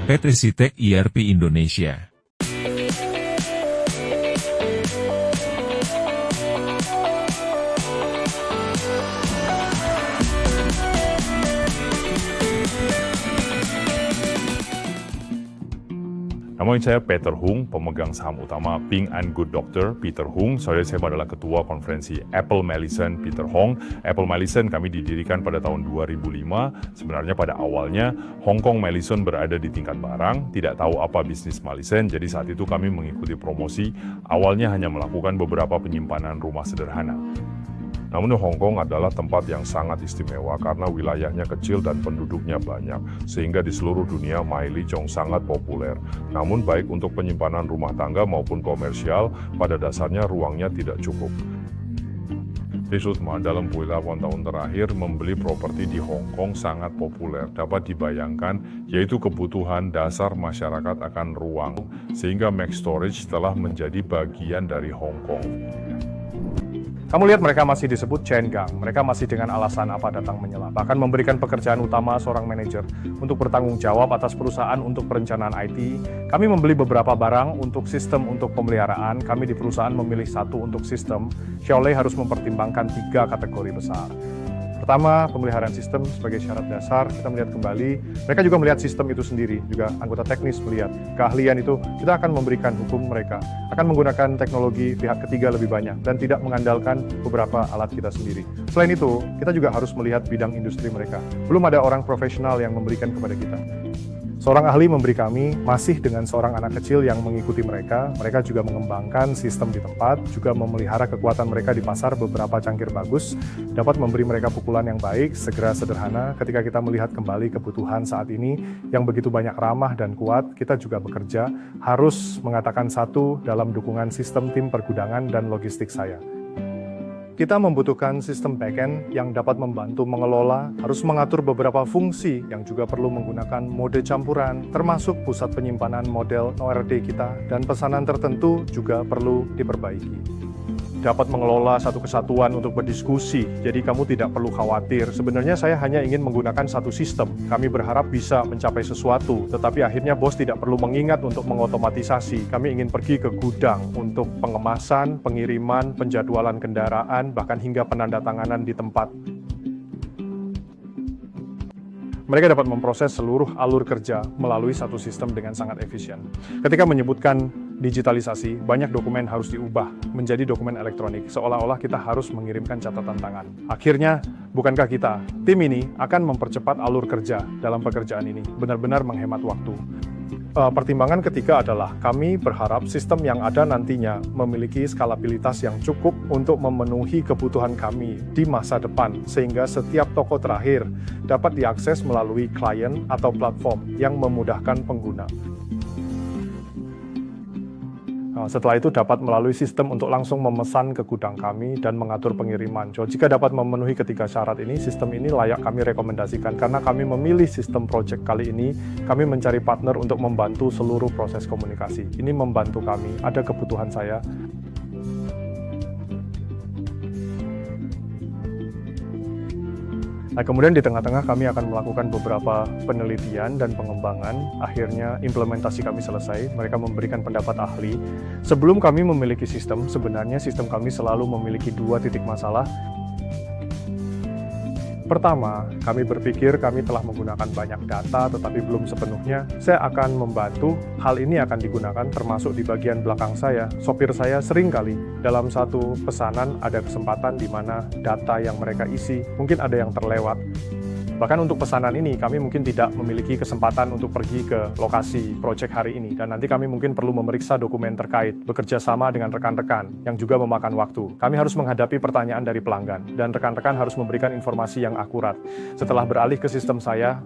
PT Sitek ERP Indonesia. Nama saya Peter Hung, pemegang saham utama Ping & Good Doctor, Peter Hung. Saya adalah ketua konferensi Apple Mallison Peter Hong. Apple Mallison kami didirikan pada tahun 2005. Sebenarnya pada awalnya Hong Kong Mallison berada di tingkat barang, tidak tahu apa bisnis Mallison, jadi saat itu kami mengikuti promosi, awalnya hanya melakukan beberapa penyimpanan rumah sederhana. Namun Hong Kong adalah tempat yang sangat istimewa karena wilayahnya kecil dan penduduknya banyak, sehingga di seluruh dunia My Li Chong sangat populer. Namun baik untuk penyimpanan rumah tangga maupun komersial, pada dasarnya ruangnya tidak cukup. Risutma dalam beberapa tahun terakhir membeli properti di Hong Kong sangat populer. Dapat dibayangkan, yaitu kebutuhan dasar masyarakat akan ruang, sehingga Max Storage telah menjadi bagian dari Hong Kong. Kamu lihat mereka masih disebut chain gang, mereka masih dengan alasan apa datang menyela, bahkan memberikan pekerjaan utama seorang manajer untuk bertanggung jawab atas perusahaan untuk perencanaan IT. Kami membeli beberapa barang untuk sistem untuk pemeliharaan, kami di perusahaan memilih satu untuk sistem. Xiaolei harus mempertimbangkan 3 kategori besar. Pertama, pemeliharaan sistem sebagai syarat dasar, kita melihat kembali, mereka juga melihat sistem itu sendiri, juga anggota teknis melihat keahlian itu, kita akan memberikan hukum mereka, akan menggunakan teknologi pihak ketiga lebih banyak, dan tidak mengandalkan beberapa alat kita sendiri. Selain itu, kita juga harus melihat bidang industri mereka. Belum ada orang profesional yang memberikan kepada kita. Seorang ahli memberi kami, masih dengan seorang anak kecil yang mengikuti mereka juga mengembangkan sistem di tempat, juga memelihara kekuatan mereka di pasar beberapa cangkir bagus, dapat memberi mereka pukulan yang baik, segera sederhana. Ketika kita melihat kembali kebutuhan saat ini yang begitu banyak ramah dan kuat, kita juga bekerja, harus mengatakan satu dalam dukungan sistem tim pergudangan dan logistik saya. Kita membutuhkan sistem backend yang dapat membantu mengelola, harus mengatur beberapa fungsi yang juga perlu menggunakan mode campuran, termasuk pusat penyimpanan model ORD kita, dan pesanan tertentu juga perlu diperbaiki. Dapat mengelola satu kesatuan untuk berdiskusi, jadi kamu tidak perlu khawatir. Sebenarnya saya hanya ingin menggunakan satu sistem. Kami berharap bisa mencapai sesuatu, tetapi akhirnya bos tidak perlu mengingat untuk mengotomatisasi. Kami ingin pergi ke gudang untuk pengemasan, pengiriman, penjadwalan kendaraan, bahkan hingga penandatanganan di tempat. Mereka dapat memproses seluruh alur kerja melalui satu sistem dengan sangat efisien. Ketika menyebutkan digitalisasi, banyak dokumen harus diubah menjadi dokumen elektronik, seolah-olah kita harus mengirimkan catatan tangan. Akhirnya, bukankah kita, tim ini akan mempercepat alur kerja dalam pekerjaan ini, benar-benar menghemat waktu. Pertimbangan ketiga adalah kami berharap sistem yang ada nantinya memiliki skalabilitas yang cukup untuk memenuhi kebutuhan kami di masa depan, sehingga setiap toko terakhir dapat diakses melalui klien atau platform yang memudahkan pengguna. Setelah itu dapat melalui sistem untuk langsung memesan ke gudang kami dan mengatur pengiriman. Jika dapat memenuhi ketiga syarat ini, sistem ini layak kami rekomendasikan karena kami memilih sistem project kali ini. Kami mencari partner untuk membantu seluruh proses komunikasi. Ini membantu kami, ada kebutuhan saya. Nah, kemudian di tengah-tengah kami akan melakukan beberapa penelitian dan pengembangan. Akhirnya implementasi kami selesai, mereka memberikan pendapat ahli. Sebelum kami memiliki sistem, sebenarnya sistem kami selalu memiliki 2 titik masalah. Pertama, kami berpikir kami telah menggunakan banyak data tetapi belum sepenuhnya. Saya akan membantu, hal ini akan digunakan termasuk di bagian belakang saya. Sopir saya sering kali dalam satu pesanan ada kesempatan di mana data yang mereka isi mungkin ada yang terlewat. Bahkan untuk pesanan ini, kami mungkin tidak memiliki kesempatan untuk pergi ke lokasi proyek hari ini. Dan nanti kami mungkin perlu memeriksa dokumen terkait, bekerja sama dengan rekan-rekan, yang juga memakan waktu. Kami harus menghadapi pertanyaan dari pelanggan, dan rekan-rekan harus memberikan informasi yang akurat. Setelah beralih ke sistem saya,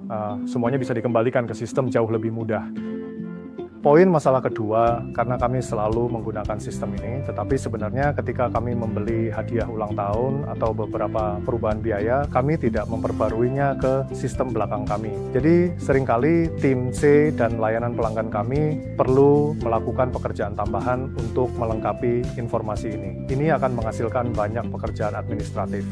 semuanya bisa dikembalikan ke sistem jauh lebih mudah. Poin masalah kedua, karena kami selalu menggunakan sistem ini, tetapi sebenarnya ketika kami membeli hadiah ulang tahun atau beberapa perubahan biaya, kami tidak memperbaruinya ke sistem belakang kami. Jadi seringkali tim C dan layanan pelanggan kami perlu melakukan pekerjaan tambahan untuk melengkapi informasi ini. Ini akan menghasilkan banyak pekerjaan administratif.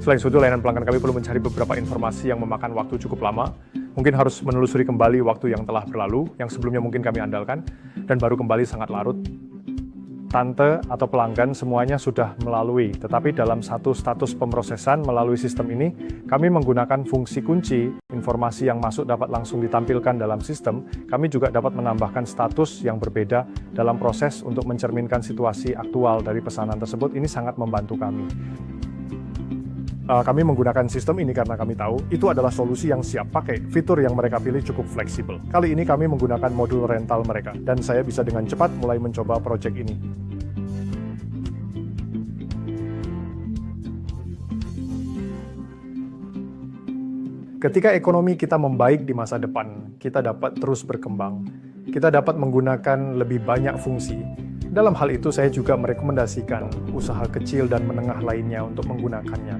Selain itu, layanan pelanggan kami perlu mencari beberapa informasi yang memakan waktu cukup lama. Mungkin harus menelusuri kembali waktu yang telah berlalu, yang sebelumnya mungkin kami andalkan, dan baru kembali sangat larut. Tante atau pelanggan semuanya sudah melalui, tetapi dalam satu status pemrosesan melalui sistem ini, kami menggunakan fungsi kunci, informasi yang masuk dapat langsung ditampilkan dalam sistem, kami juga dapat menambahkan status yang berbeda dalam proses untuk mencerminkan situasi aktual dari pesanan tersebut. Ini sangat membantu kami. Kami menggunakan sistem ini karena kami tahu itu adalah solusi yang siap pakai. Fitur yang mereka pilih cukup fleksibel. Kali ini kami menggunakan modul rental mereka, dan saya bisa dengan cepat mulai mencoba proyek ini. Ketika ekonomi kita membaik di masa depan, kita dapat terus berkembang. Kita dapat menggunakan lebih banyak fungsi. Dalam hal itu, saya juga merekomendasikan usaha kecil dan menengah lainnya untuk menggunakannya.